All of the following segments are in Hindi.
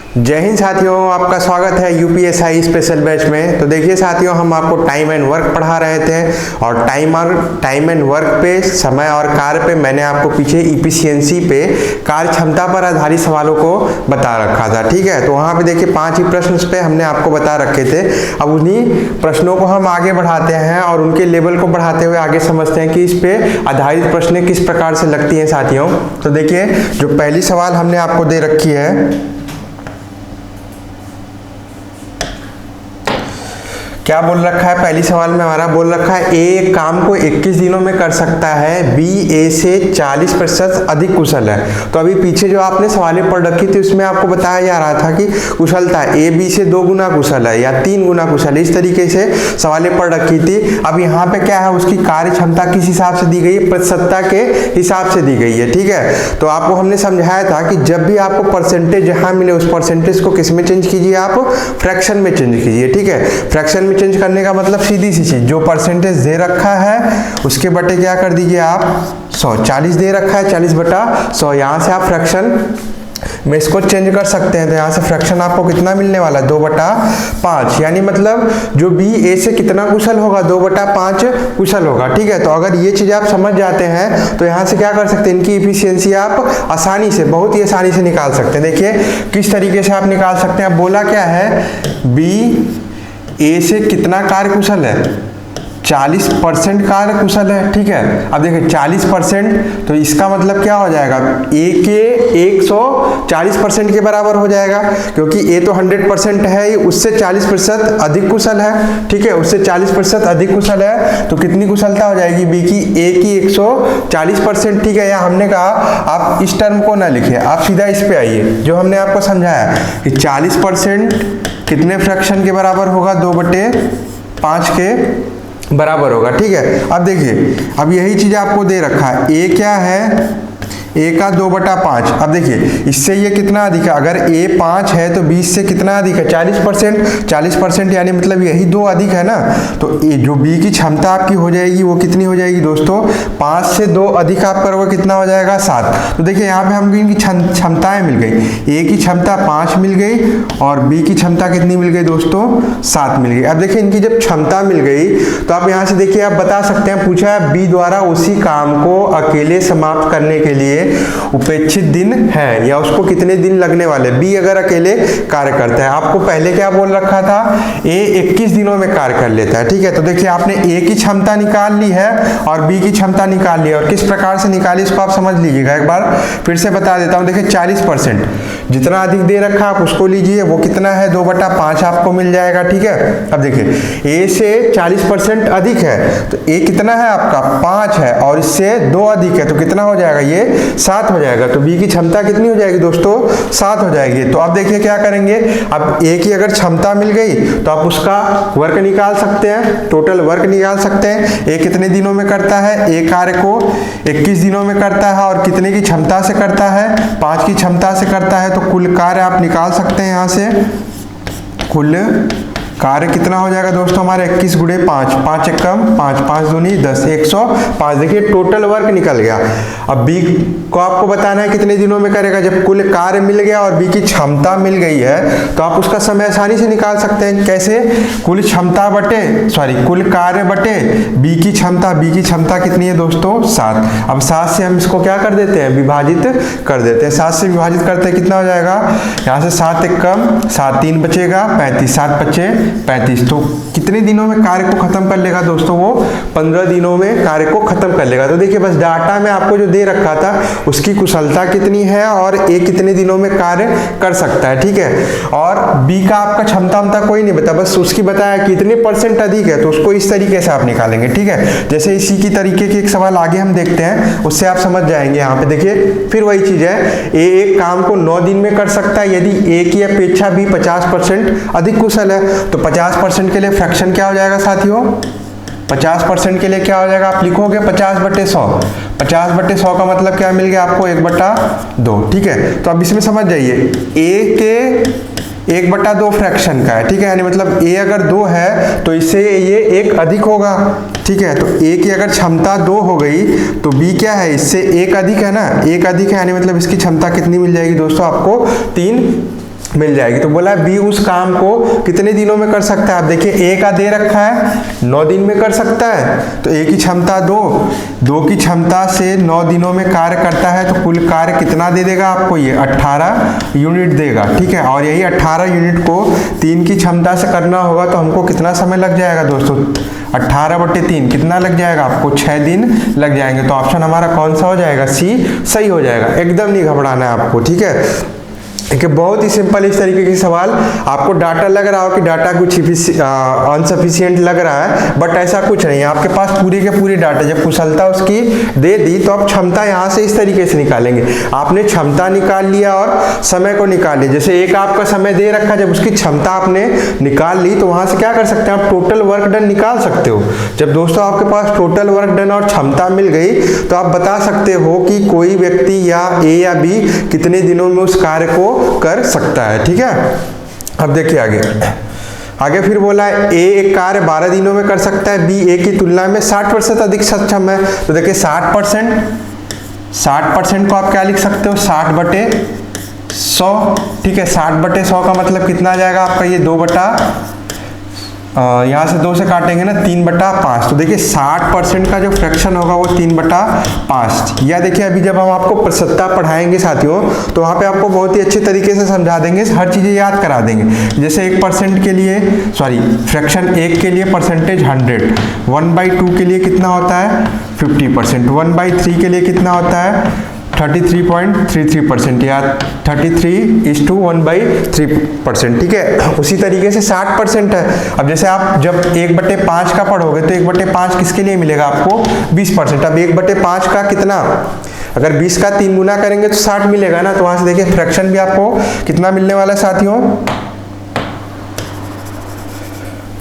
जय हिंद साथियों, आपका स्वागत है यूपीएसआई स्पेशल बैच में। तो देखिए साथियों, हम आपको टाइम एंड वर्क पढ़ा रहे थे और टाइम एंड वर्क पे, समय और कार्य पे मैंने आपको पीछे इफिशियंसी पे, कार्य क्षमता पर आधारित सवालों को बता रखा था। ठीक है, तो वहाँ पे देखिए 5 ही प्रश्न पे हमने आपको बता रखे थे। अब उन्हीं प्रश्नों को हम आगे बढ़ाते हैं और उनके लेवल को बढ़ाते हुए आगे समझते हैं कि इस पे आधारित प्रश्न किस प्रकार से लगती हैं साथियों। तो देखिए, जो पहली सवाल हमने आपको दे रखी है, क्या बोल रखा है पहली सवाल में हमारा, बोल रखा है ए काम को 21 दिनों में कर सकता है, बी ए से 40% अधिक कुशल है। तो अभी पीछे जो आपने सवालें पढ़ रखी थी उसमें आपको बताया जा रहा था कि कुशलता ए बी से 2 गुना कुशल है या 3 गुना कुशल है, इस तरीके से सवालें पढ़ रखी थी। अब यहाँ पे क्या है, उसकी कार्य क्षमता किस हिसाब से दी गई है, प्रतिशतता के हिसाब से दी गई है। ठीक है, तो आपको हमने समझाया था कि जब भी आपको परसेंटेज जहाँ मिले उस परसेंटेज को किस में चेंज कीजिए, आप फ्रैक्शन में चेंज कीजिए। ठीक है, फ्रैक्शन में चेंज करने का मतलब सीधी सी चीज, जो परसेंटेज दे रखा है उसके बटे क्या कर दीजिए आप 100। 40 दे रखा है, 40/100, यहाँ से आप फ्रैक्शन में इसको चेंज कर सकते हैं। तो यहाँ से फ्रैक्शन आपको कितना मिलने वाला है, 2/5, यानी मतलब जो बी ए से कितना कुशल होगा, 2/5 कुशल होगा। ठीक है, तो अगर ये चीज आप समझ जाते हैं तो यहाँ से क्या कर सकते हैं, इनकी इफिशियंसी आप आसानी से, बहुत ही आसानी से निकाल सकते हैं। देखिए किस तरीके से आप निकाल सकते हैं। बोला क्या है, बी ए से कितना कार्य कुशल है, 40% कार्य कुशल है। ठीक है, अब देखिए 40%, तो इसका मतलब क्या हो जाएगा, ए के 140% के बराबर हो जाएगा, क्योंकि ए तो 100% है, उससे 40% अधिक कुशल है। ठीक है, उससे 40% अधिक कुशल है, तो कितनी कुशलता हो जाएगी बी की, ए की 140%। ठीक है, या हमने कहा आप इस टर्म को ना लिखिए, आप सीधा इस पे आइए, जो हमने आपको समझाया कि 40% कितने फ्रैक्शन के बराबर होगा, 2/5 के बराबर होगा। ठीक है, अब देखिए, अब यही चीज आपको दे रखा है, ए क्या है, ए का 2/5। अब देखिए इससे ये कितना अधिक है, अगर ए 5 है तो 20 से कितना अधिक है, 40%, यानी मतलब यही 2 अधिक है ना। तो ए जो बी की क्षमता आपकी हो जाएगी वो कितनी हो जाएगी दोस्तों, 5 से 2 अधिक आप करोगे कितना हो जाएगा, 7। तो देखिए यहाँ पे हमको इनकी क्षमताएं मिल गई, ए की क्षमता 5 मिल गई और बी की क्षमता कितनी मिल गई दोस्तों, 7 मिल गई। अब देखिए इनकी जब क्षमता मिल गई तो आप यहाँ से देखिए आप बता सकते हैं, पूछा है बी द्वारा उसी काम को अकेले समाप्त करने के लिए उपेक्षित दिन है, या उसको कितने दिन लगने वाले, बी अगर अकेले कार्य करता है। आपको पहले क्या बोल रखा था, ए 21 दिनों में कार्य कर लेता है। ठीक है, तो देखिए आपने ए की क्षमता निकाल ली है और बी की क्षमता निकाल ली है, और किस प्रकार से निकाली इसको आप समझ लीजिएगा। एक बार फिर से बता देता हूं, देखिए 40% जितना अधिक दे रखा आप उसको लीजिए, वो कितना है, 2/5 आपको मिल जाएगा। ठीक है, अब देखिए ए से 40% अधिक है, तो ए कितना है आपका 5 है और इससे 2 अधिक है, तो कितना हो जाएगा, ये 7 हो जाएगा। तो बी की क्षमता कितनी हो जाएगी दोस्तों, 7 हो जाएगी। तो अब देखिए क्या करेंगे, अब ए की अगर क्षमता मिल गई तो आप उसका वर्क निकाल सकते हैं, टोटल वर्क निकाल सकते हैं। ए कितने दिनों में करता है, ए कार्य को 21 दिनों में करता है और कितने की क्षमता से करता है, 5 की क्षमता से करता है। तो कुल कार्य आप निकाल सकते हैं यहाँ से, कुल कार्य कितना हो जाएगा दोस्तों हमारे 21 गुणे 5, 5 एकम 5, 5 दूनी 10, 105। देखिए टोटल वर्क निकल गया। अब बी को आपको बताना है कितने दिनों में करेगा। जब कुल कार्य मिल गया और बी की क्षमता मिल गई है तो आप उसका समय आसानी से निकाल सकते हैं। कैसे, कुल क्षमता बटे कुल कार्य बटे बी की क्षमता। बी की क्षमता कितनी है दोस्तों, 7। अब 7 से हम इसको क्या कर देते हैं, विभाजित कर देते हैं। 7 से विभाजित करते हैं कितना हो जाएगा, यहाँ से 7 एकम 7, 3 बचेगा 35, 7 बचे 35। तो कितने दिनों में कार्य को खत्म कर लेगा दोस्तों, वो 15 दिनों में कार्य को खत्म कर लेगा। तो देखिए बस डाटा में आपको जो दे रखा था उसकी कुशलता कितनी है और ए कितने दिनों में कार्य कर सकता है। ठीक है, और बी का आपका क्षमता कोई नहीं बता, बस उसकी बताया कितने % अधिक है, तो उसको इस तरीके से आप निकालेंगे। ठीक है, जैसे इसी की तरीके के एक सवाल आगे हम देखते हैं, उससे आप समझ जाएंगे। यहाँ पे देखिए फिर वही चीज है, ए एक काम को 9 दिन में कर सकता है यदि ए की अपेक्षा भी 50% अधिक कुशल है। तो 50% के लिए फ्रैक्शन क्या हो जाएगा साथियों, 50% के लिए क्या हो जाएगा, आप लिखोगे 50/100। 50/100 का मतलब क्या मिल गया आपको, 1/2। ठीक है, तो अब इसमें समझ जाइए, ए के 1/2 फ्रैक्शन का है। ठीक है, यानी मतलब ए अगर 2 है तो इससे ये 1 अधिक होगा। ठीक है, तो ए की अगर क्षमता 2 हो गई तो बी क्या है, इससे 1 अधिक है ना, 1 अधिक है, यानी मतलब इसकी क्षमता कितनी मिल जाएगी दोस्तों आपको, 3 मिल जाएगी। तो बोला बी उस काम को कितने दिनों में कर सकता है। आप देखिए ए का दे रखा है 9 दिन में कर सकता है, तो ए की क्षमता 2 की क्षमता से 9 दिनों में कार्य करता है, तो कुल कार्य कितना दे देगा आपको, ये 18 यूनिट देगा। ठीक है, और यही 18 यूनिट को 3 की क्षमता से करना होगा, तो हमको कितना समय लग जाएगा दोस्तों, 18/3 कितना लग जाएगा आपको, 6 दिन लग जाएंगे। तो ऑप्शन हमारा कौन सा हो जाएगा, सी सही हो जाएगा। एकदम नहीं घबराना है आपको। ठीक है, एक बहुत ही सिंपल इस तरीके के सवाल। आपको डाटा लग रहा हो कि डाटा कुछ अनसफिशिएंट लग रहा है, बट ऐसा कुछ नहीं है। आपके पास पूरी के पूरी डाटा, जब कुशलता उसकी दे दी तो आप क्षमता यहाँ से इस तरीके से निकालेंगे। आपने क्षमता निकाल लिया और समय को निकाल लिया। जैसे एक आपका समय दे रखा, जब उसकी क्षमता आपने निकाल ली तो वहां से क्या कर सकते हैं, आप टोटल वर्क डन निकाल सकते हो। जब दोस्तों आपके पास टोटल वर्क डन और क्षमता मिल गई तो आप बता सकते हो कि कोई व्यक्ति या ए या बी कितने दिनों में उस कार्य को कर सकता है। ठीक है, अब देखिए आगे फिर बोला है ए एक कार्य 12 दिनों में कर सकता है, बी ए की तुलना में 60% अधिक सक्षम है। तो देखिए 60% को आप क्या लिख सकते हो, 60/100। ठीक है, 60/100 का मतलब कितना आ जाएगा आपका, ये 2 यहाँ से 2 से काटेंगे ना, 3/5। तो देखिए 60% का जो फ्रैक्शन होगा वो 3/5। या देखिए अभी जब हम आपको प्रतिशतता पढ़ाएंगे साथियों, तो वहाँ पे आपको बहुत ही अच्छे तरीके से समझा देंगे, हर चीज़ें याद करा देंगे। जैसे 1% के लिए, फ्रैक्शन 1 के लिए परसेंटेज 100, 1/2 के लिए कितना होता है 50%, 1/3 के लिए कितना होता है 33.33%, या 33:1/3%। ठीक है, उसी तरीके से 60% है। अब जैसे आप जब 1/5 का पढ़ोगे तो 1/5 किसके लिए मिलेगा आपको, 20%। अब 1/5 का कितना, अगर 20 का 3 गुना करेंगे तो 60 मिलेगा ना। तो वहां से देखिए फ्रैक्शन भी आपको कितना मिलने वाला है साथियों,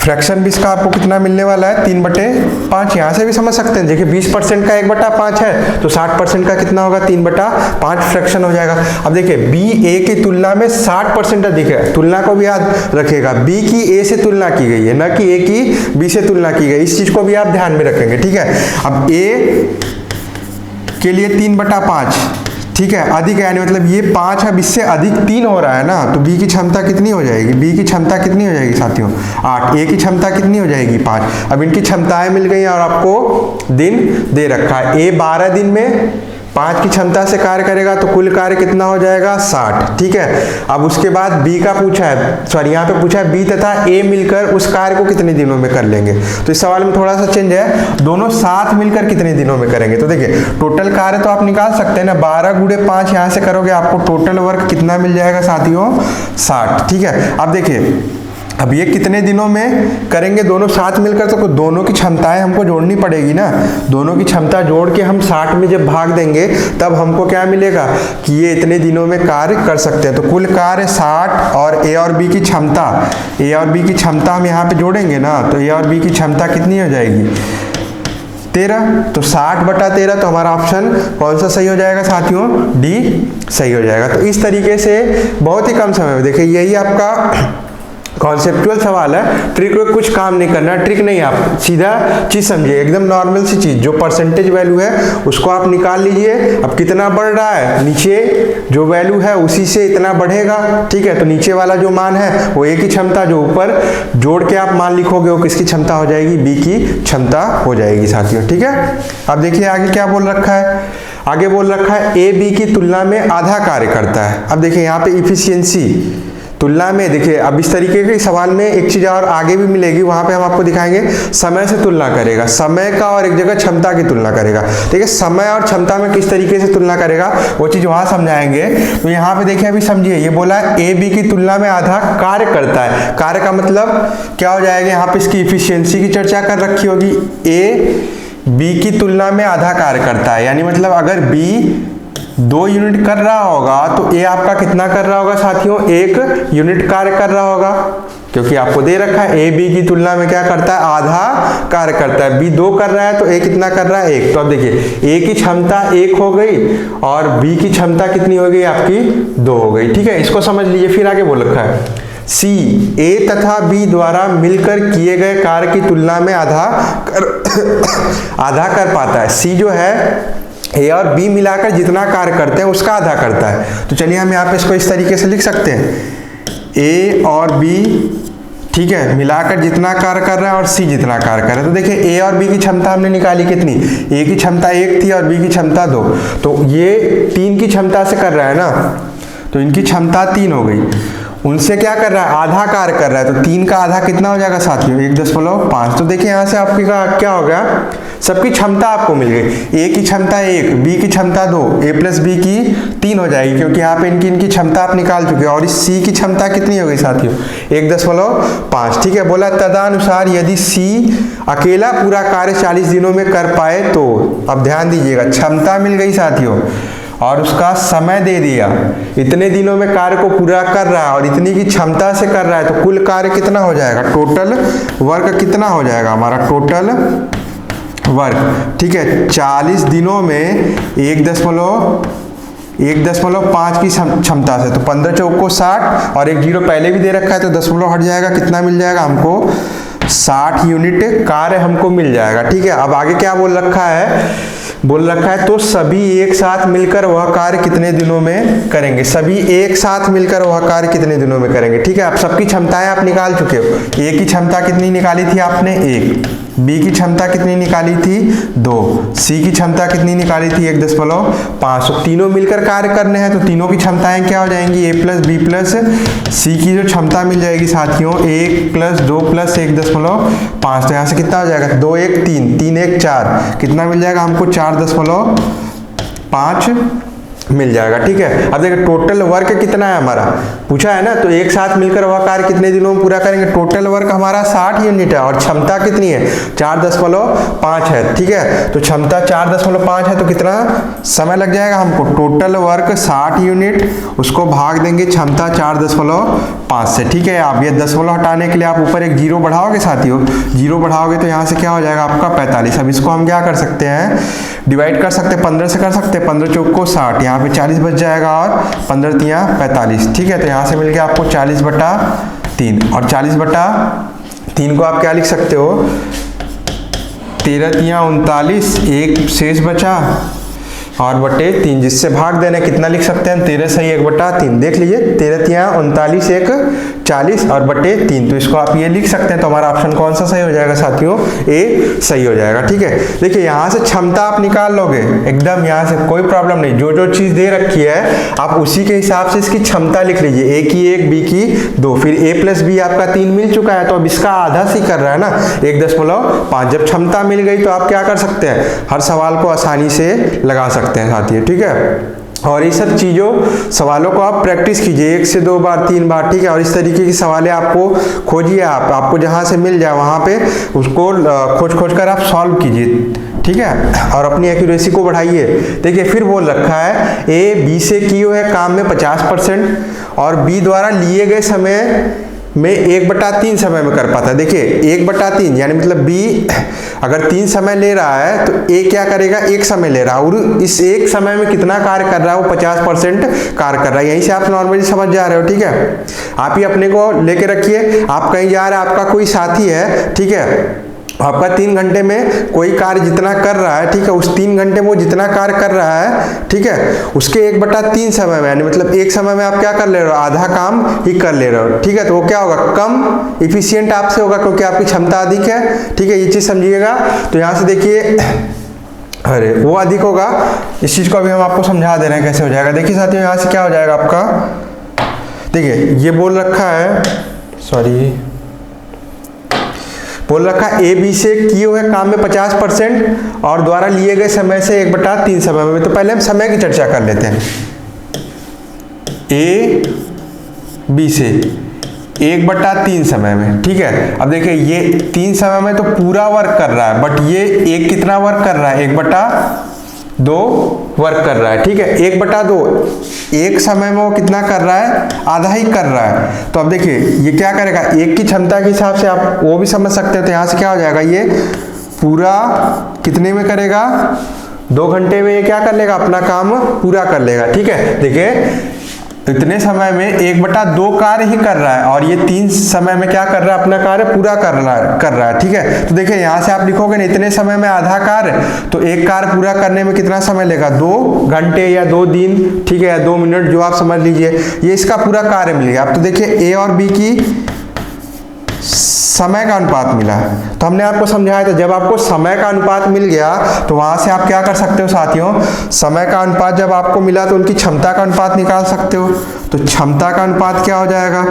फ्रैक्शन भी इसका आपको कितना मिलने वाला है, 3/5। यहाँ से भी समझ सकते हैं, देखिए 20% का 1/5 है, तो 60% का कितना होगा, 3/5 फ्रैक्शन हो जाएगा। अब देखिए बी ए की तुलना में 60% अधिक है, तुलना को भी याद रखिएगा, बी की ए से तुलना की गई है, न कि ए की बी से तुलना की गई। इस चीज को भी आप ध्यान में रखेंगे। ठीक है, अब ए के लिए 3/5, ठीक है, अधिक है, यानी मतलब ये 5 है, इससे अधिक 3 हो रहा है ना, तो बी की क्षमता कितनी हो जाएगी, बी की क्षमता कितनी हो जाएगी साथियों, 8। ए की क्षमता कितनी हो जाएगी, 5। अब इनकी क्षमताएं मिल गई और आपको दिन दे रखा है। ए 12 दिन में 5 की क्षमता से कार्य करेगा, तो कुल कार्य कितना हो जाएगा, 60। ठीक है, अब उसके बाद बी का पूछा है, यहाँ पे पूछा है बी तथा ए मिलकर उस कार्य को कितने दिनों में कर लेंगे। तो इस सवाल में थोड़ा सा चेंज है, दोनों साथ मिलकर कितने दिनों में करेंगे। तो देखिए टोटल कार्य तो आप निकाल सकते हैं ना, 12×5 यहाँ से करोगे, आपको टोटल वर्क कितना मिल जाएगा साथियों, 60। ठीक है, अब देखिए अब ये कितने दिनों में करेंगे, दोनों साथ मिलकर, तो दोनों की क्षमताएं हमको जोड़नी पड़ेगी ना। दोनों की क्षमता जोड़ के हम 60 में जब भाग देंगे तब हमको क्या मिलेगा कि ये इतने दिनों में कार्य कर सकते हैं। तो कुल कार्य 60 और ए और बी की क्षमता, ए और बी की क्षमता हम यहाँ पे जोड़ेंगे ना, तो ए और बी की क्षमता कितनी हो जाएगी, 13। तो 60/13, तो हमारा ऑप्शन कौन सा सही हो जाएगा साथियों, डी सही हो जाएगा। तो इस तरीके से बहुत ही कम समय में, देखिए यही आपका कॉन्सेप्चुअल सवाल है, ट्रिक में कुछ काम नहीं करना, ट्रिक नहीं, आप सीधा चीज समझिए, एकदम नॉर्मल सी चीज, जो परसेंटेज वैल्यू है उसको आप निकाल लीजिए। अब कितना बढ़ रहा है, नीचे जो वैल्यू है उसी से इतना बढ़ेगा। ठीक है, तो नीचे वाला जो मान है वो ए की क्षमता, जो ऊपर जोड़ के आप मान लिखोगे वो किसकी क्षमता हो जाएगी, बी की क्षमता हो जाएगी साथियों। ठीक है, अब देखिए आगे क्या बोल रखा है, आगे बोल रखा है ए बी की तुलना में आधा कार्य करता है। अब देखिए यहाँ पे इफिशियंसी तुलना में, देखिए अब इस तरीके के सवाल में एक चीज और आगे भी मिलेगी, वहां पे हम आपको दिखाएंगे समय से तुलना करेगा, समय का, और एक जगह क्षमता की तुलना करेगा। ठीक है, समय और क्षमता में किस तरीके से तुलना करेगा वो चीज वहां समझाएंगे। तो यहाँ पे देखिए अभी समझिए, ये बोला ए बी की तुलना में आधा कार्य करता है। कार्य का मतलब क्या हो जाएगा, यहाँ पे इसकी इफिशियंसी की चर्चा कर रखी होगी। ए बी की तुलना में आधा कार्य करता है, यानी मतलब अगर बी 2 यूनिट कर रहा होगा तो ए आपका कितना कर रहा होगा साथियों, 1 यूनिट कार्य कर रहा होगा, क्योंकि आपको दे रखा है ए बी की तुलना में क्या करता है, आधा कार्य करता है। बी 2 कर रहा है तो ए कितना कर रहा है, 1। तो अब देखिए ए की क्षमता 1 हो गई और बी की क्षमता कितनी हो गई आपकी, 2 हो गई। ठीक है, इसको समझ लीजिए। फिर आगे बोल रखा है सी ए तथा बी द्वारा मिलकर किए गए कार्य की तुलना में आधा कर पाता है। सी जो है ए और बी मिलाकर जितना कार्य करते हैं उसका आधा करता है। तो चलिए हम यहाँ पे इसको इस तरीके से लिख सकते हैं, ए और बी, ठीक है, मिलाकर जितना कार्य कर रहा है और सी जितना कार्य कर रहा है। तो देखिए ए और बी की क्षमता हमने निकाली कितनी, ए की क्षमता 1 थी और बी की क्षमता 2, तो ये 3 की क्षमता से कर रहा है ना, तो इनकी क्षमता 3 हो गई। उनसे क्या कर रहा है, आधा कार्य कर रहा है, तो 3 का आधा कितना हो जाएगा साथियों, 1.5। तो देखिए यहाँ से आपकी का क्या हो गया, सबकी क्षमता आपको मिल गई। ए की क्षमता 1, बी की क्षमता 2, ए प्लस बी की 3 हो जाएगी, क्योंकि यहाँ पे इनकी क्षमता आप निकाल चुके हैं। और इस सी की क्षमता कितनी हो गई साथियों, 1.5। ठीक है, बोला तदनुसार यदि सी अकेला पूरा कार्य 40 दिनों में कर पाए तो, अब ध्यान दीजिएगा, क्षमता मिल गई साथियों और उसका समय दे दिया, इतने दिनों में कार्य को पूरा कर रहा है और इतनी की क्षमता से कर रहा है, तो कुल कार्य कितना हो जाएगा, टोटल वर्क कितना हो जाएगा हमारा, टोटल वर्क, ठीक है, 40 दिनों में 1.5 की क्षमता से, तो 15 चौको 60 और एक जीरो पहले भी दे रखा है, तो दशमलव हट जाएगा, कितना मिल जाएगा हमको, 60 यूनिट कार्य हमको मिल जाएगा। ठीक है, अब आगे क्या बोल रखा है, तो सभी एक साथ मिलकर वह कार्य कितने दिनों में करेंगे, सभी एक साथ मिलकर वह कार्य कितने दिनों में करेंगे। ठीक है, आप सबकी क्षमताएं आप निकाल चुके हो, ए की क्षमता कितनी निकाली थी आपने, 1, बी की क्षमता कितनी निकाली थी, 2, सी की क्षमता कितनी निकाली थी, 1.5। तो तीनों मिलकर कार्य करने हैं, तो तीनों की क्षमताएं क्या हो जाएंगी, ए प्लस बी प्लस सी की जो क्षमता मिल जाएगी साथियों, 1 प्लस 2 प्लस 1.5। तो यहाँ से कितना हो जाएगा, 2 1 3, 3 1 4, कितना मिल जाएगा हमको, 4.5 मिल जाएगा। ठीक है, अब देखिए टोटल वर्क कितना है हमारा, पूछा है ना, तो एक साथ मिलकर वह कार्य कितने दिनों में पूरा करेंगे, टोटल वर्क हमारा 60 यूनिट है और क्षमता कितनी है, 4.5 है। ठीक है, तो क्षमता 4.5 है, तो कितना समय लग जाएगा हमको, टोटल वर्क 60 यूनिट, उसको भाग देंगे क्षमता 4.5 से। ठीक है, आप ये दशमलव हटाने के लिए आप ऊपर एक जीरो बढ़ाओगे साथियों, जीरो बढ़ाओगे तो यहाँ से क्या हो जाएगा आपका 45। अब इसको हम क्या कर सकते हैं, डिवाइड कर सकते हैं, 15 से कर सकते हैं, 15 चौको 60, यहाँ पे 40 बच जाएगा और 15 तियां 45। ठीक है, तो यहाँ से मिल गया आपको 40/3 और 40/3 को आप क्या लिख सकते हो, 13 तियां 39, एक शेष बचा और बटे 3, जिससे भाग देने कितना लिख सकते हैं, 13 सही 1/3। देख लीजिए, 13 तियां 39, 1 40 और बटे 3, तो इसको आप ये लिख सकते हैं। तो हमारा ऑप्शन कौन सा सही हो जाएगा साथियों, ए सही हो जाएगा। ठीक है, देखिए यहाँ से क्षमता आप निकाल लोगे एकदम, यहाँ से कोई प्रॉब्लम नहीं, जो जो चीज दे रखी है आप उसी के हिसाब से इसकी क्षमता लिख लीजिए, ए की 1, बी की 2, फिर ए प्लस बी आपका 3 मिल चुका है, तो अब इसका आधा सी कर रहा है ना, 1.5। जब क्षमता मिल गई तो आप क्या कर सकते हैं, हर सवाल को आसानी से लगा सकते हैं साथियों। ठीक है, और ये सब चीज़ों सवालों को आप प्रैक्टिस कीजिए 1 से 2 बार 3 बार। ठीक है, और इस तरीके की सवालें आपको खोजिए, आपको जहाँ से मिल जाए वहाँ पे उसको खोज कर आप सॉल्व कीजिए। ठीक है, और अपनी एक्यूरेसी को बढ़ाइए। देखिए फिर बोल रखा है, ए बी से किए हुए काम में 50% और बी द्वारा लिए गए समय में 1/3 समय में कर पाता है। देखिए 1/3 यानी मतलब बी अगर 3 समय ले रहा है तो ए क्या करेगा, 1 समय ले रहा है, और इस 1 समय में कितना कार्य कर रहा है, वो 50% कार्य कर रहा है। यहीं से आप नॉर्मली समझ जा रहे हो। ठीक है, आप ही अपने को लेके रखिए, आप कहीं जा रहे हैं, आपका कोई साथी है, ठीक है, आपका 3 घंटे में कोई कार्य जितना कर रहा है, ठीक है, उस 3 घंटे में वो जितना कार्य कर रहा है, ठीक है, उसके 1/3 समय में, यानी मतलब 1 समय में आप क्या कर ले रहे हो, आधा काम ही कर ले रहे हो। ठीक है, तो वो क्या होगा, कम इफिशियंट आपसे होगा, क्योंकि आपकी क्षमता अधिक है। ठीक है, ये चीज समझिएगा। तो यहाँ से देखिए, अरे वो अधिक होगा, इस चीज को अभी हम आपको समझा दे रहे हैं कैसे हो जाएगा। देखिए साथियों, यहाँ से क्या हो जाएगा आपका, देखिए ये बोल रखा है, सॉरी बोल रखा ए बी से किए हुए काम में 50% और द्वारा लिए गए समय से 1/3 समय में। तो पहले हम समय की चर्चा कर लेते हैं। ए बी से 1/3 समय में। ठीक है, अब देखिए ये 3 समय में तो पूरा वर्क कर रहा है, बट ये एक कितना वर्क कर रहा है, 1/2 वर्क कर रहा है। ठीक है, 1/2 एक समय में वो कितना कर रहा है, आधा ही कर रहा है। तो अब देखिए ये क्या करेगा, एक की क्षमता के हिसाब से आप वो भी समझ सकते हैं। तो यहाँ से क्या हो जाएगा, ये पूरा कितने में करेगा, 2 घंटे में ये क्या कर लेगा, अपना काम पूरा कर लेगा। ठीक है, देखिए तो इतने समय में 1/2 कार्य ही कर रहा है और ये 3 समय में क्या कर रहा है, अपना कार्य पूरा कर रहा है। ठीक है, तो देखिए यहाँ से आप लिखोगे ना, इतने समय में आधा कार्य, तो एक कार्य पूरा करने में कितना समय लेगा, 2 घंटे या 2 दिन, ठीक है, या 2 मिनट, जो आप समझ लीजिए। ये इसका पूरा कार्य मिल गया। अब तो देखिए ए और बी की समय का अनुपात मिला है। तो हमने आपको समझाया था, जब आपको समय का अनुपात मिल गया तो वहां से आप क्या कर सकते हो साथियों, समय का अनुपात जब आपको मिला तो उनकी क्षमता का अनुपात निकाल सकते हो। तो क्षमता का अनुपात क्या हो जाएगा,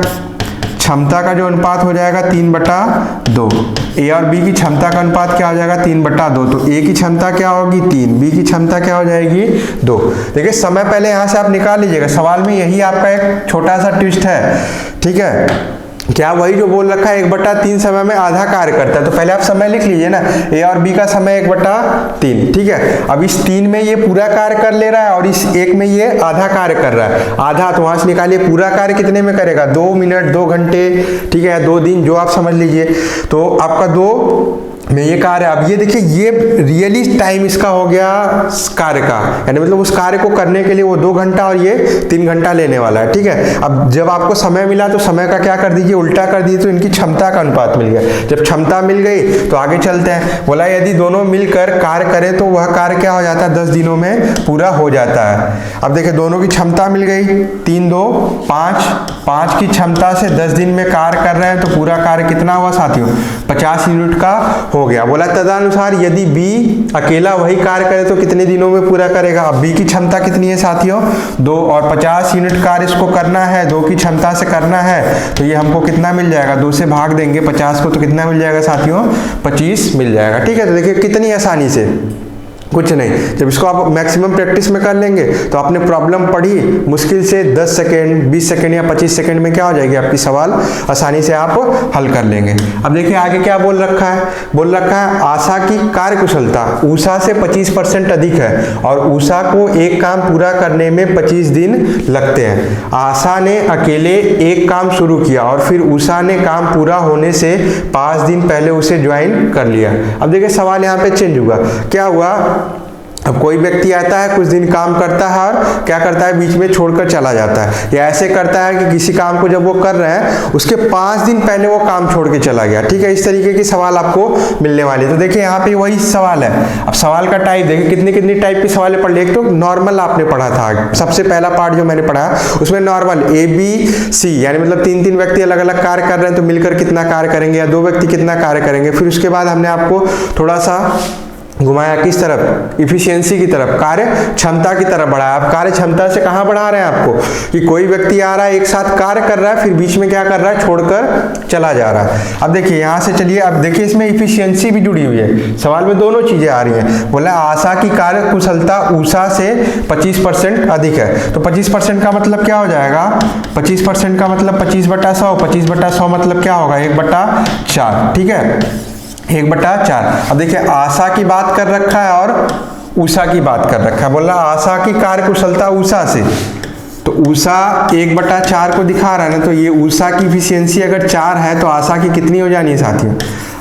क्षमता का जो अनुपात हो जाएगा 3/2। ए और बी की क्षमता का अनुपात क्या हो जाएगा, 3/2। तो ए की क्षमता क्या होगी, 3, बी की क्षमता क्या हो जाएगी, 2। देखिए समय पहले यहां से आप निकाल लीजिएगा। सवाल में यही आपका एक छोटा सा ट्विस्ट है, ठीक है। क्या वही जो बोल रखा है 1/3 समय में आधा कार्य करता है, तो पहले आप समय लिख लीजिए ना, ए और बी का समय 1/3, ठीक है। अब इस 3 में ये पूरा कार्य कर ले रहा है और इस 1 में ये आधा कार्य कर रहा है। आधा तो वहां से निकालिए, पूरा कार्य कितने में करेगा, 2 मिनट, 2 घंटे, ठीक है, 2 दिन, जो आप समझ लीजिए। तो आपका 2 में ये कार्य, अब ये देखिए ये रियली टाइम इसका हो गया कार्य का, यानी मतलब उस कार्य को करने के लिए वो 2 घंटा और ये 3 घंटा लेने वाला है, ठीक है। अब जब आपको समय मिला तो समय का क्या कर दीजिए, उल्टा कर दीजिए, तो इनकी क्षमता का अनुपात मिल गया। जब क्षमता मिल गई तो आगे चलते हैं। बोला यदि दोनों मिलकर कार्य करें तो वह कार्य क्या हो जाता है, 10 दिनों में पूरा हो जाता है। अब देखिए दोनों की क्षमता मिल गई, 3, 2, 5, 5 की क्षमता से 10 दिन में कार्य कर रहे हैं, तो पूरा कार्य कितना हुआ साथियों, 50 यूनिट का हो गया। बोला तदनुसार यदि बी अकेला वही कार्य करे तो कितने दिनों में पूरा करेगा। अब बी की क्षमता कितनी है साथियों, 2, और 50 यूनिट कार्य इसको करना है, 2 की क्षमता से करना है, तो ये हमको कितना मिल जाएगा, 2 से भाग देंगे 50 को, तो कितना मिल जाएगा साथियों, 25 मिल जाएगा, ठीक है। तो देखिए कितनी आसानी से, कुछ नहीं, जब इसको आप मैक्सिमम प्रैक्टिस में कर लेंगे तो आपने प्रॉब्लम पढ़ी, मुश्किल से 10 सेकेंड, 20 सेकेंड या 25 सेकेंड में क्या हो जाएगी आपकी सवाल, आसानी से आप हल कर लेंगे। अब देखिए आगे क्या बोल रखा है, बोल रखा है आशा की कार्यकुशलता ऊषा से 25% अधिक है और ऊषा को एक काम पूरा करने में 25 दिन लगते हैं। आशा ने अकेले एक काम शुरू किया और फिर ऊषा ने काम पूरा होने से 5 दिन पहले उसे ज्वाइन कर लिया। अब देखिए सवाल यहाँ पे चेंज हुआ, क्या हुआ, अब कोई व्यक्ति आता है, कुछ दिन काम करता है और क्या करता है, बीच में छोड़कर चला जाता है, या ऐसे करता है कि किसी काम को जब वो कर रहे हैं उसके 5 दिन पहले वो काम छोड़ के चला गया, ठीक है। इस तरीके की सवाल आपको मिलने वाली। तो देखिए यहाँ पे वही सवाल है। अब सवाल का टाइप देखिए, कितनी टाइप के सवाल पढ़ लिए। एक तो नॉर्मल आपने पढ़ा था, सबसे पहला पार्ट जो मैंने पढ़ा उसमें नॉर्मल ABC, यानी मतलब 3 व्यक्ति अलग अलग कार्य कर रहे हैं तो मिलकर कितना कार्य करेंगे, या 2 व्यक्ति कितना कार्य करेंगे। फिर उसके बाद हमने आपको थोड़ा सा घुमाया किस तरफ, इफिशियंसी की तरफ, कार्य क्षमता की तरफ बढ़ाया। आप कार्य क्षमता से कहां बढ़ा रहे हैं आपको, कि कोई व्यक्ति आ रहा है एक साथ कार्य कर रहा है, फिर बीच में क्या कर रहा है, छोड़कर चला जा रहा है। अब देखिए यहां से चलिए, अब देखिए इसमें इफिशियंसी भी जुड़ी हुई है, सवाल में दोनों चीजें आ रही हैं। बोला आशा की कार्य कुशलता ऊषा से 25% अधिक है, तो 25% का मतलब क्या हो जाएगा, 25% का मतलब 25/100, 25/100 मतलब क्या होगा, 1/4, ठीक है, 1/4। अब देखिए आशा की बात कर रखा है और ऊषा की बात कर रखा है। बोला आशा की कार्यकुशलता ऊषा से, तो ऊषा 1/4 को दिखा रहा है ना, तो ये ऊषा की इफिशियंसी अगर 4 है तो आशा की कितनी हो जानी है साथियों,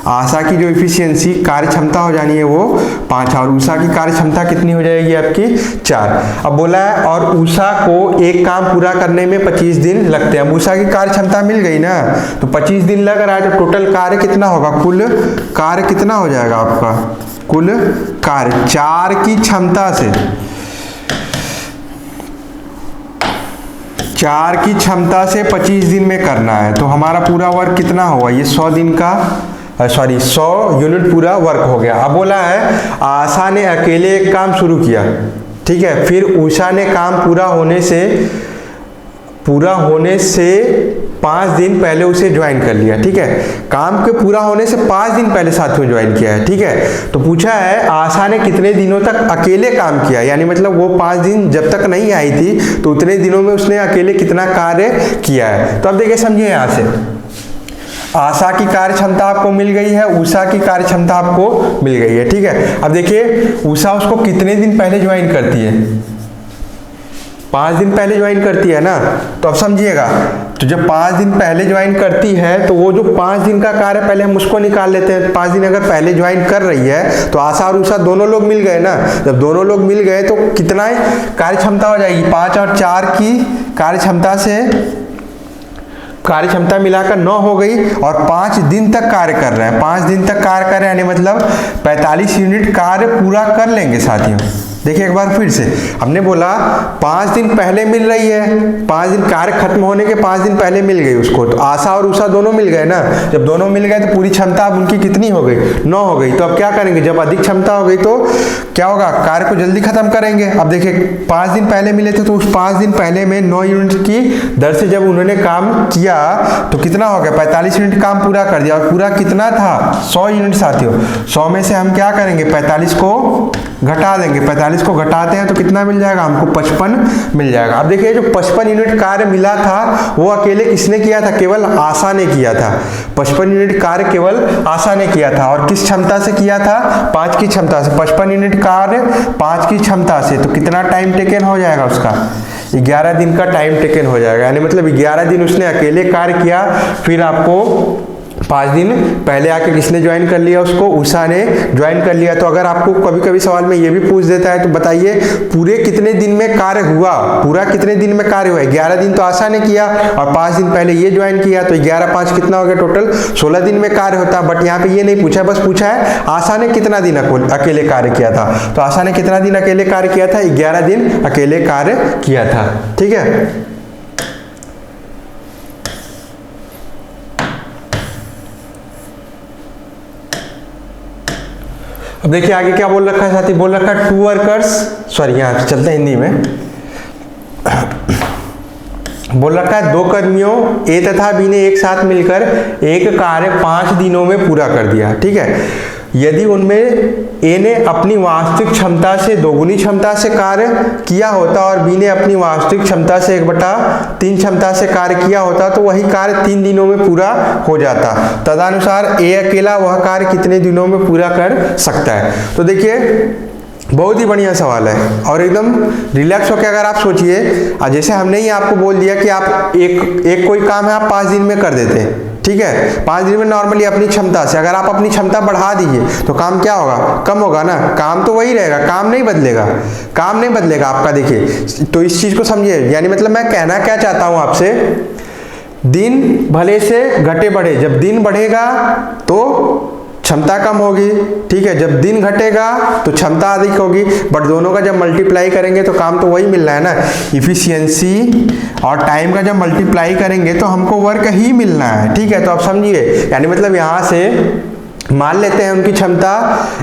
आशा की जो इफिशियंसी कार्य क्षमता हो जानी है वो 5, और ऊषा की कार्य क्षमता कितनी हो जाएगी आपकी 4। अब बोला है और ऊषा को एक काम पूरा करने में 25 दिन लगते हैं। अब ऊषा की कार्य क्षमता मिल गई ना, तो 25 दिन लग रहा है, तो टोटल कार्य कितना होगा, कुल कार्य कितना हो जाएगा आपका, कुल कार्य 4 की क्षमता से, 4 की क्षमता से 25 दिन में करना है, तो हमारा पूरा वर्क कितना होगा, ये 100 दिन का 100 यूनिट पूरा वर्क हो गया। अब बोला है आशा ने अकेले एक काम शुरू किया, ठीक है, फिर ऊषा ने काम पूरा होने से 5 दिन पहले उसे ज्वाइन कर लिया, ठीक है। काम के पूरा होने से 5 दिन पहले साथियों ज्वाइन किया है, ठीक है। तो पूछा है आशा ने कितने दिनों तक अकेले काम किया, यानी मतलब वो 5 दिन जब तक नहीं आई थी तो उतने दिनों में उसने अकेले कितना कार्य किया है। तो अब देखिए समझिए, यहाँ से आशा की कार्य क्षमता आपको मिल गई है, ऊषा की कार्य क्षमता आपको मिल गई है, ठीक है। अब देखिए ऊषा उसको कितने दिन पहले ज्वाइन करती है, 5 दिन पहले ज्वाइन करती है ना, तो अब समझिएगा तो जब 5 दिन पहले ज्वाइन करती है तो वो जो 5 दिन का कार्य पहले हम उसको निकाल लेते हैं। 5 दिन अगर पहले ज्वाइन कर रही है तो आशा और उषा दोनों लोग मिल गए ना। जब दोनों लोग मिल गए तो कितना कार्य क्षमता हो जाएगी, 5 और 4 की कार्य क्षमता से कार्य क्षमता मिलाकर 9 हो गई और 5 दिन तक कार्य कर रहे हैं। 5 दिन तक कार्य कर रहे हैं यानी मतलब 45 यूनिट कार्य पूरा कर लेंगे साथियों। देखिए एक बार फिर से हमने बोला 5 दिन पहले मिल रही है, 5 दिन कार्य खत्म होने के 5 दिन पहले मिल गई उसको, तो आशा और उषा दोनों मिल गए ना। जब दोनों मिल गए तो पूरी क्षमता अब उनकी कितनी हो गई, 9 हो गई। तो अब क्या करेंगे, जब अधिक क्षमता हो गई तो क्या होगा, कार्य को जल्दी खत्म करेंगे। अब देखिए 5 दिन पहले मिले थे तो उस 5 दिन पहले में 9 यूनिट की दर से जब उन्होंने काम किया तो कितना हो गया, 45 यूनिट काम पूरा कर दिया। और पूरा कितना था, 100 यूनिट साथियों। 100 में से हम क्या करेंगे, 45 को घटा देंगे। 45 को घटाते हैं तो कितना मिल जाएगा हमको, 55 मिल जाएगा। अब देखिए जो 55 यूनिट कार्य मिला था वो अकेले किसने किया था, केवल आशा ने किया था। 55 यूनिट कार्य केवल आशा ने किया था और किस क्षमता से किया था, 5 की क्षमता से। 55 यूनिट कार्य 5 की क्षमता से, तो कितना टाइम टेकन हो जाएगा उसका, 11 दिन का टाइम टेकन हो जाएगा। यानी मतलब 11 दिन उसने अकेले कार्य किया। फिर आपको 5 दिन पहले आके किसने ज्वाइन कर लिया, उसको उषा ने ज्वाइन कर लिया। तो अगर आपको कभी कभी सवाल में ये भी पूछ देता है तो बताइए पूरे कितने दिन में कार्य हुआ, पूरा कितने दिन में कार्य हुआ है। 11 दिन तो आशा ने किया और 5 दिन पहले ये ज्वाइन किया, तो 11 5 कितना हो गया, टोटल 16 दिन में कार्य होता। बट यहाँ पे ये नहीं पूछा, बस पूछा है आशा ने कितना दिन अकेले कार्य किया था। तो आशा ने कितना दिन अकेले कार्य किया था, 11 दिन अकेले कार्य किया था। ठीक है, अब देखिए आगे क्या बोल रखा है साथी, बोल रखा है 2 वर्कर्स, सॉरी यहाँ चलते हैं हिंदी में। बोल रखा है 2 कर्मियों ए तथा बी ने एक साथ मिलकर एक कार्य 5 दिनों में पूरा कर दिया। ठीक है, यदि उनमें ए ने अपनी वास्तविक क्षमता से दोगुनी क्षमता से कार्य किया होता और बी ने अपनी वास्तविक क्षमता से 1/3 क्षमता से कार्य किया होता तो वही कार्य 3 दिनों में पूरा हो जाता। तदनुसार ए अकेला वह कार्य कितने दिनों में पूरा कर सकता है। तो देखिए बहुत ही बढ़िया सवाल है और एकदम रिलैक्स होकर अगर आप सोचिए, जैसे हमने ही आपको बोल दिया कि आप एक कोई काम है आप 5 दिन में कर देते हैं। ठीक है, 5 दिन में नॉर्मली अपनी क्षमता से, अगर आप अपनी क्षमता बढ़ा दीजिए तो काम क्या होगा, कम होगा ना। काम तो वही रहेगा, काम नहीं बदलेगा, काम नहीं बदलेगा आपका। देखिए तो इस चीज को समझिए, यानी मतलब मैं कहना क्या चाहता हूं आपसे, दिन भले से घटे बढ़े, जब दिन बढ़ेगा तो क्षमता कम होगी। ठीक है, जब दिन घटेगा तो क्षमता अधिक होगी। बट दोनों का जब मल्टीप्लाई करेंगे तो काम तो वही मिल रहा है ना। इफिशियंसी और टाइम का जब मल्टीप्लाई करेंगे तो हमको वर्क ही मिलना है। ठीक है, तो आप समझिए, यानी मतलब यहाँ से मान लेते हैं उनकी क्षमता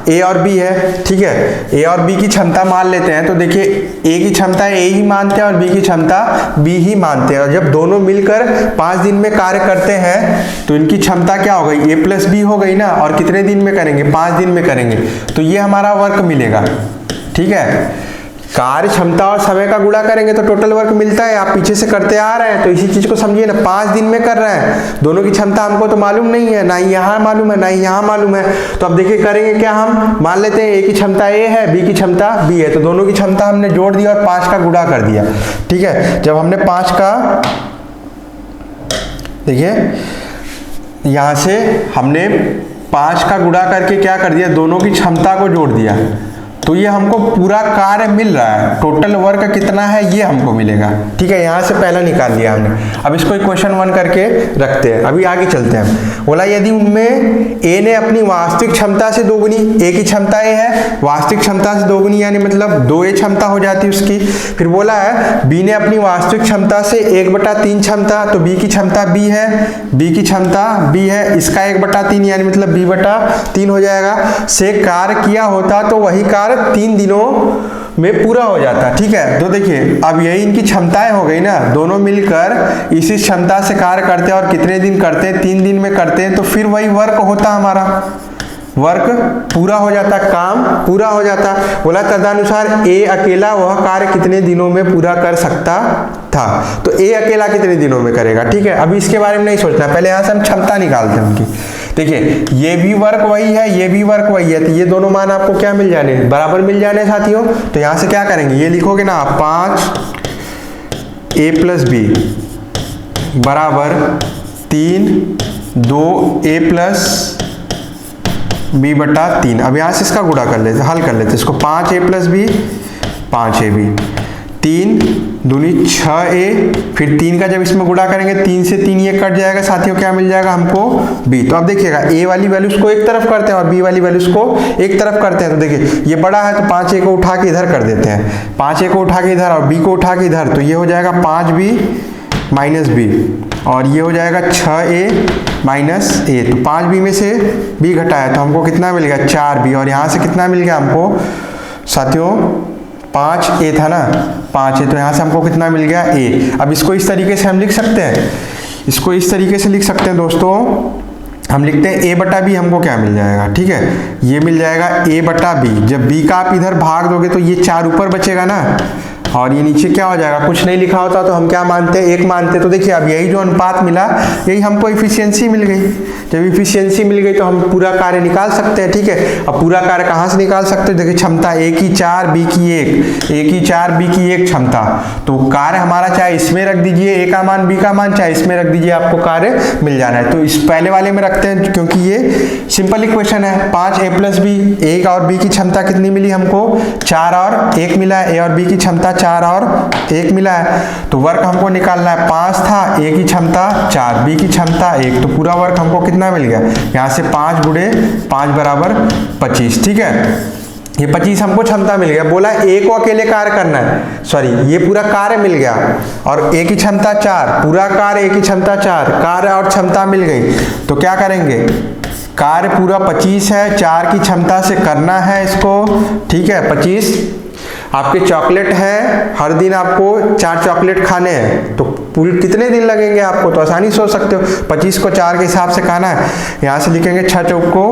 ए और बी है। ठीक है, ए और बी की क्षमता मान लेते हैं तो देखिए ए की क्षमता ए ही मानते हैं और बी की क्षमता बी ही मानते हैं। और जब दोनों मिलकर 5 दिन में कार्य करते हैं तो इनकी क्षमता क्या हो गई, ए प्लस बी हो गई ना। और कितने दिन में करेंगे, 5 दिन में करेंगे, तो ये हमारा वर्क मिलेगा। ठीक है, कार्य क्षमता और समय का गुणा करेंगे तो टोटल वर्क मिलता है। आप पीछे से करते आ रहे हैं तो इसी चीज को समझिए ना, 5 दिन में कर रहे हैं, दोनों की क्षमता हमको तो मालूम नहीं है, ना ही यहाँ मालूम है ना ही यहाँ मालूम है। तो अब देखिए करेंगे क्या, हम मान लेते हैं ए की क्षमता ए है, बी की क्षमता बी है, तो दोनों की क्षमता हमने जोड़ दिया और 5 का गुणा कर दिया। ठीक है, जब हमने 5 का, देखिए यहां से हमने 5 का गुणा करके क्या कर दिया, दोनों की क्षमता को जोड़ दिया, तो ये हमको पूरा कार्य मिल रहा है। टोटल वर्क कितना है ये हमको मिलेगा। ठीक है, यहाँ से पहला निकाल लिया हमने। अब इसको क्वेश्चन 1 करके रखते हैं, अभी आगे चलते हैं। बोला यदि उनमें ए ने अपनी वास्तविक क्षमता से दोगुनी, ए की क्षमता ए है, वास्तविक क्षमता से दोगुनी यानी मतलब 2A क्षमता हो जाती है उसकी। फिर बोला है बी ने अपनी वास्तविक क्षमता से 1/3 क्षमता, तो बी की क्षमता बी है, बी की क्षमता बी है, इसका 1/3 यानी मतलब b/3 हो जाएगा, से कार्य किया होता तो वही कार्य 3 दिनों में पूरा हो जाता। ठीक है, तो देखिए अब यही इनकी क्षमताएं हो गई ना, दोनों मिलकर इसी क्षमता से कार्य करते हैं और कितने दिन करते हैं, 3 दिन में करते हैं, तो फिर वही वर्क होता, हमारा वर्क पूरा हो जाता, काम पूरा हो जाता। बोला तदनुसार ए अकेला वह कार्य कितने दिनों में पूरा कर सकता था, तो ए अकेला कितने दिनों में करेगा। ठीक है, अभी इसके बारे में नहीं सोचना, पहले यहाँ से हम क्षमता निकालते हैं उनकी। देखिए ये भी वर्क वही है, ये भी वर्क वही है, तो ये दोनों मान आपको क्या मिल जाने, बराबर मिल जाने साथियों। तो यहाँ से क्या करेंगे, ये लिखोगे ना 5A + B बराबर 3 2a प्लस b बटा 3। अब यहाँ से इसका गुणा कर लेते, हल कर लेते इसको। 5a प्लस b 5ab, 3 दूनी 6a, फिर 3 का जब इसमें गुणा करेंगे 3 से 3 ये कट जाएगा साथियों, क्या मिल जाएगा हमको b। तो अब देखिएगा a वाली वैल्यूज को एक तरफ करते हैं और b वाली वैल्यूज को एक तरफ करते हैं। तो देखिए ये बड़ा है तो 5a को उठा के इधर कर देते हैं, 5a को उठा के इधर और b को उठा के इधर, तो ये हो जाएगा 5b माइनस b, और ये हो जाएगा 6a माइनस a। तो 5b में से b घटाया तो हमको कितना मिल गया 4b, और यहाँ से कितना मिल गया हमको साथियों 5a था ना, 5a, तो यहाँ से हमको कितना मिल गया a। अब इसको इस तरीके से हम लिख सकते हैं, इसको इस तरीके से लिख सकते हैं दोस्तों, हम लिखते हैं a बटा b हमको क्या मिल जाएगा, ठीक है, ये मिल जाएगा a बटा b। जब b का आप इधर भाग दोगे तो ये 4 ऊपर बचेगा ना, और ये नीचे क्या हो जाएगा, कुछ नहीं लिखा होता तो हम क्या मानते हैं 1 मानते। तो देखिए अब यही जो अनुपात मिला यही हमको इफिशियंसी मिल गई। जब इफिशियंसी मिल गई तो हम पूरा कार्य निकाल सकते हैं, ठीक है। अब पूरा कार्य कहाँ से निकाल सकते हैं, देखिए क्षमता a की 4 b की 1, a की 4 b की 1 क्षमता। तो कार्य हमारा चाहे इसमें रख दीजिए a का मान b का मान, चाहे इसमें रख दीजिए, आपको कार्य मिल जाना है। तो इस पहले वाले में रखते हैं क्योंकि ये सिंपल इक्वेशन है। 5a प्लस b, a और b की क्षमता कितनी मिली हमको 4 और 1 मिला है, a और b की क्षमता 4 और 1 मिला है। तो वर्क हमको निकालना है, 5 था, a की क्षमता 4, b की क्षमता 1, तो पूरा वर्क हमको कितना मिल गया, यहाँ से 5 गुणे 5 बराबर 25, ठीक है। ये 25 हमको क्षमता मिल गया। बोला a को अकेले कार्य करना है, सॉरी ये पूरा कार्य मिल गया, और a की क्षमता 4, पूरा कार्य a की क्षमता 4, कार्य और क्षमता मिल गई। तो क्या करेंगे, कार्य पूरा 25 है, 4 की क्षमता से करना है इसको, ठीक है। 25 आपके चॉकलेट है, हर दिन आपको 4 चॉकलेट खाने हैं, तो पूरे कितने दिन लगेंगे आपको, तो आसानी सोच सकते हो। 25 को 4 के हिसाब से खाना है, यहाँ से लिखेंगे 6 चौक को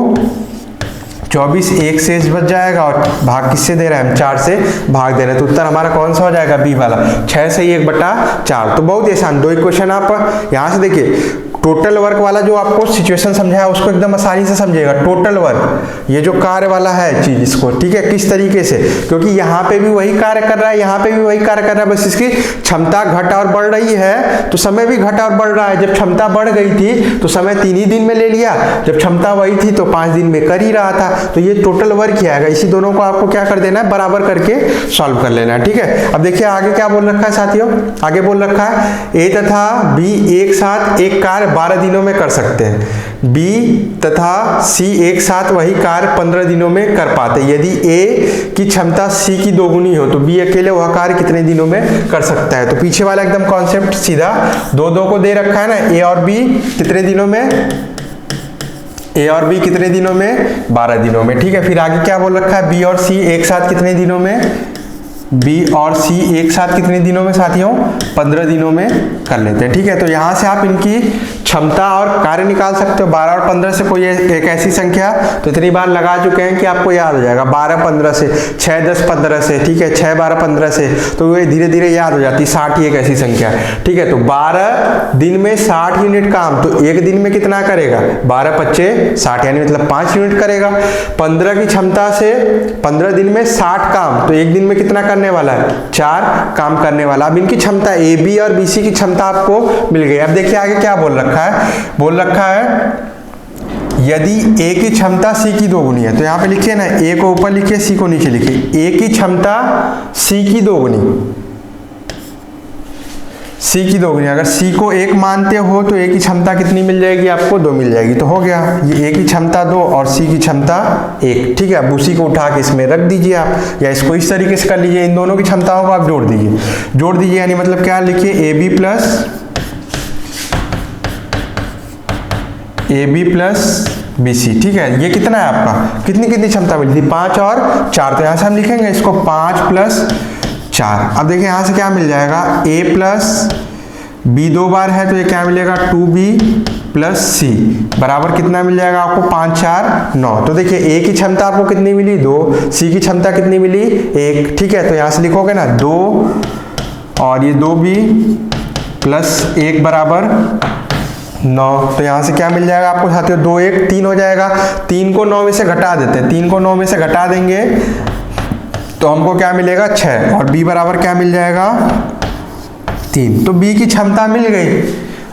24, 1 शेष बच जाएगा, और भाग किससे दे रहे हैं हम 4 से भाग दे रहे हैं। तो उत्तर हमारा कौन सा हो जाएगा, बी वाला, 6 से 1 बटा 4। तो बहुत आसान 2 इक्वेशन आप यहाँ से देखिए। टोटल वर्क वाला जो आपको सिचुएशन समझाया उसको एकदम आसानी से समझिएगा। टोटल वर्क, ये जो कार्य वाला है चीज, इसको ठीक है किस तरीके से, क्योंकि यहाँ पे भी वही कार्य कर रहा है, यहाँ पे भी वही कार्य कर रहा है, बस इसकी क्षमता घट और बढ़ रही है तो समय भी घटा और बढ़ रहा है। जब क्षमता बढ़ गई थी तो समय 3 ही दिन में ले लिया, जब क्षमता वही थी तो 5 दिन में कर ही रहा था। तो ये टोटल वर्क ही आएगा। इसी दोनों को आपको क्या कर देना है, बराबर करके सॉल्व कर लेना है, ठीक है। अब देखिए आगे क्या बोल रखा है साथियों, आगे बोल रखा है ए तथा बी एक साथ एक कार्य 12 दिनों में कर सकते हैं, बी तथा सी एक साथ वही कार्य 15 दिनों में कर पाते हैं। यदि ए की क्षमता सी की दोगुनी हो तो बी अकेले वह कार्य कितने दिनों में कर सकता है। तो पीछे वाला एकदम कॉन्सेप्ट सीधा, 2 को दे रखा है ना, ए और बी कितने दिनों में, ए और बी कितने दिनों में 12 दिनों में, ठीक है। फिर आगे क्या बोल रखा है, बी और सी एक साथ कितने दिनों में, बी और सी एक साथ कितने दिनों में साथियों 15 दिनों में कर लेते हैं, ठीक है। तो यहाँ से आप इनकी क्षमता और कार्य निकाल सकते हो। 12 और 15 से कोई एक ऐसी संख्या तो इतनी बार लगा चुके हैं कि आपको याद हो जाएगा। 12 15 से, 6 10 15 से, ठीक है, 6 12 15 से, तो ये धीरे धीरे याद हो जाती है। 60 ही एक ऐसी संख्या है, ठीक है। तो 12 दिन में 60 यूनिट काम, तो एक दिन में कितना करेगा, 12 25 60, यानी मतलब 5 यूनिट करेगा। 15 की क्षमता से 15 दिन में 60 काम, तो एक दिन में कितना करने वाला है, 4 काम करने वाला। अब इनकी क्षमता ए बी और बी सी की क्षमता आपको मिल गई। अब देखिए आगे क्या बोल रखा है, बोल रखा है यदि ए की क्षमता सी की दोगुनी है, तो यहाँ पे लिखिए ना, ए को ऊपर लिखिए, सी को नीचे लिखिए। ए की क्षमता सी की दोगुनी, सी की दोगुनी, अगर सी को 1 मानते हो तो ए की क्षमता कितनी मिल जाएगी आपको, 2 मिल जाएगी। तो हो गया, ये ए की क्षमता 2 और सी की क्षमता 1, ठीक है। अब उसी को उठा के इसमें रख दीजिए आप, या इसको इस तरीके से कर लीजिए, इन दोनों की क्षमताओं को आप जोड़ दीजिए, यानी मतलब क्या लिखिए, A B plus B C, ठीक है। ये कितना है आपका, कितनी क्षमता मिली थी, 5 और 4, तो यहाँ से हम लिखेंगे इसको 5 प्लस 4। अब देखिए यहाँ से क्या मिल जाएगा, a प्लस बी 2 बार है तो ये क्या मिलेगा, 2b प्लस सी बराबर कितना मिल जाएगा आपको, 5 4 9। तो देखिए a की क्षमता आपको कितनी मिली, 2, c की क्षमता कितनी मिली, 1, ठीक है। तो यहाँ से लिखोगे ना 2 और ये 2b प्लस 1 बराबर 9। तो यहाँ से क्या मिल जाएगा आपको साथियों, 2 1 3 हो जाएगा। 3 को 9 में से घटा देते हैं, 3 को 9 में से घटा देंगे तो हमको क्या मिलेगा, 6, और b बराबर क्या मिल जाएगा, 3। तो b की क्षमता मिल गई।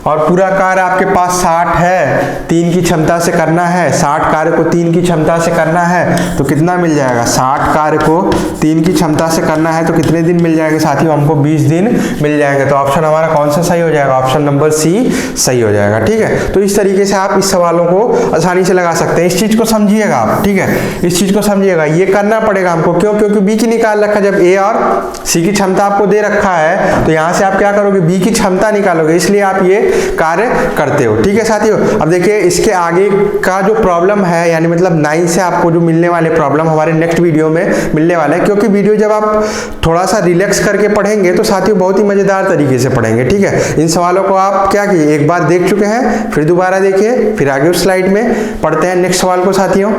और पूरा कार्य आपके पास 60 है, 3 की क्षमता से करना है, 60 कार्य को 3 की क्षमता से करना है तो कितना मिल जाएगा, 60 कार्य को 3 की क्षमता से करना है तो कितने दिन मिल जाएंगे साथियों, हमको 20 दिन मिल जाएंगे। तो ऑप्शन हमारा कौन सा सही हो जाएगा, ऑप्शन नंबर सी सही हो जाएगा। ठीक है, तो इस तरीके से आप इस सवालों को आसानी से लगा सकते हैं। इस चीज को समझिएगा आप, ठीक है, इस चीज को समझिएगा, ये करना पड़ेगा हमको, क्यों, क्योंकि बी की निकाल रखा, जब ए और सी की क्षमता आपको दे रखा है तो यहां से आप क्या करोगे, बी की क्षमता निकालोगे, इसलिए आप ये कार्य करते हो। ठीक है साथियों, अब देखिए इसके आगे का जो प्रॉब्लम है, यानी मतलब 9 से आपको जो मिलने वाले प्रॉब्लम हमारे नेक्स्ट वीडियो में मिलने वाले हैं, क्योंकि वीडियो जब आप थोड़ा सा रिलैक्स करके पढ़ेंगे तो साथियों बहुत ही मजेदार तरीके से पढ़ेंगे। ठीक है, इन सवालों को आप क्या किए, एक बार देख चुके हैं, फिर दोबारा देखिए, फिर आगे उस स्लाइड में पढ़ते हैं नेक्स्ट सवाल को साथियों।